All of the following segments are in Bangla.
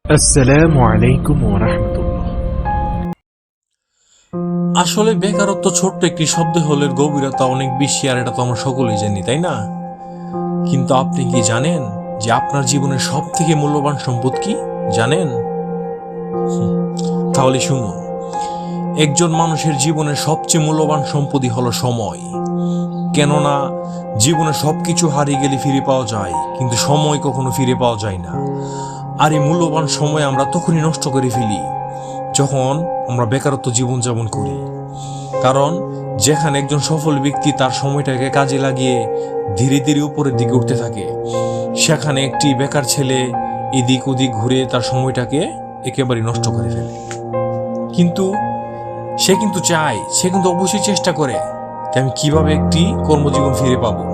আসসালামু আলাইকুম ওয়া রাহমাতুল্লাহ। আসলে বেকারত্ব ছোট্ট একটি শব্দ হলের গভীরতা অনেক বেশি, আর এটা তো আমরা সকলেই জানি, তাই না? কিন্তু আপনি কি জানেন যে আপনার জীবনের সব থেকে মূল্যবান সম্পদ কি জানেন? তাহলে শুনুন, একজন মানুষের জীবনের সবচেয়ে মূল্যবান সম্পদই হলো সময়। কেননা জীবনে সবকিছু হারিয়ে গেলে ফিরে পাওয়া যায়, কিন্তু সময় কখনো ফিরে পাওয়া যায় না। আর এই মূল্যবান সময় আমরা তখনই নষ্ট করে ফেলি যখন আমরা বেকারত্ব জীবনযাপন করি। কারণ যেখানে একজন সফল ব্যক্তি তার সময়টাকে কাজে লাগিয়ে ধীরে ধীরে উপরের দিকে উঠতে থাকে, সেখানে একটি বেকার ছেলে এদিক ওদিক ঘুরে তার সময়টাকে একেবারে নষ্ট করে ফেলে। কিন্তু সে কিন্তু অবশ্যই চেষ্টা করে যে আমি কিভাবে একটি কর্মজীবন ফিরে পাবো।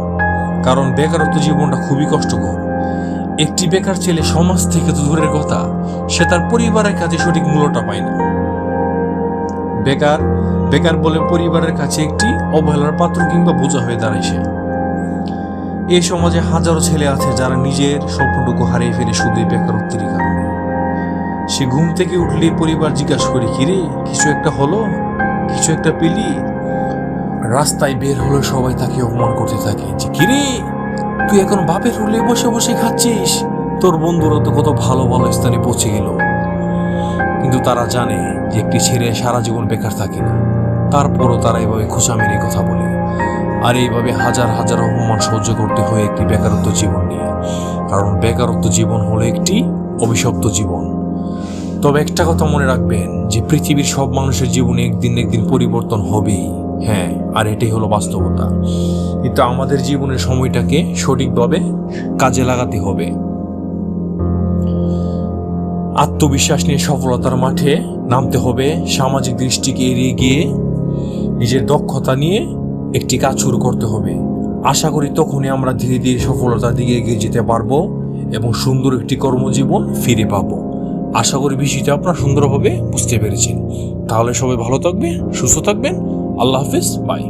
কারণ বেকারত্ব জীবনটা খুবই কষ্টকর। একটি বেকার ছেলে সমাজ থেকে তো দূরের কথা, সে তার পরিবারের কাছে সঠিক মূল্যটা পায় না। বেকার বলে পরিবারের কাছে একটি অবহেলার পাত্র কিংবা বোঝা হয়ে দাঁড়ায় সে। এই সমাজে হাজারো ছেলে আছে যারা নিজের স্বপ্নটুকু হারিয়ে ফেলে শুধু বেকারত্বের কারণে। সে ঘুম থেকে উঠলে পরিবার জিজ্ঞাসা করে, কিরে কিছু একটা হলো, কিছু একটা পেলি? রাস্তায় বের হলে সবাই তাকে অপমান করতে থাকে যে, কিরে তুই এখন বাপের হোলে বসে বসে খাচ্ছিস, তোর বন্ধুরা তো কত ভালো ভালো স্থানে পৌঁছে গেল। কিন্তু তারা জানে যে একটি ছেলে সারা জীবন বেকার থাকে না। তারপরও তারা এভাবে খোঁচা মেরে কথা বলে, আর এইভাবে হাজার হাজার অপমান সহ্য করতে হয় একটি বেকারত্ব জীবন নিয়ে। কারণ বেকারত্ব জীবন হলো একটি অভিশপ্ত জীবন। তবে একটা কথা মনে রাখবেন যে পৃথিবীর সব মানুষের জীবনে একদিন একদিন পরিবর্তন হবেই, হ্যাঁ, আর এটাই হলো বাস্তবতা। কিন্তু আমাদের জীবনের সময়টাকে সঠিকভাবে কাজে লাগাতে হবে। আত্মবিশ্বাস নিয়ে সফলতার মাঠে নামতে হবে, সামাজিক দৃষ্টিকে এড়িয়ে গিয়ে নিজের দক্ষতা নিয়ে একটি কাজ শুরু করতে হবে। আশা করি তখনই আমরা ধীরে ধীরে সফলতার দিকে এগিয়ে যেতে পারবো এবং সুন্দর একটি কর্মজীবন ফিরে পাবো। আশা করি বিষয়টা আপনারা সুন্দরভাবে বুঝতে পেরেছেন। তাহলে সবাই ভালো থাকবেন, সুস্থ থাকবেন। আল্লাহ হাফিজ, বাই।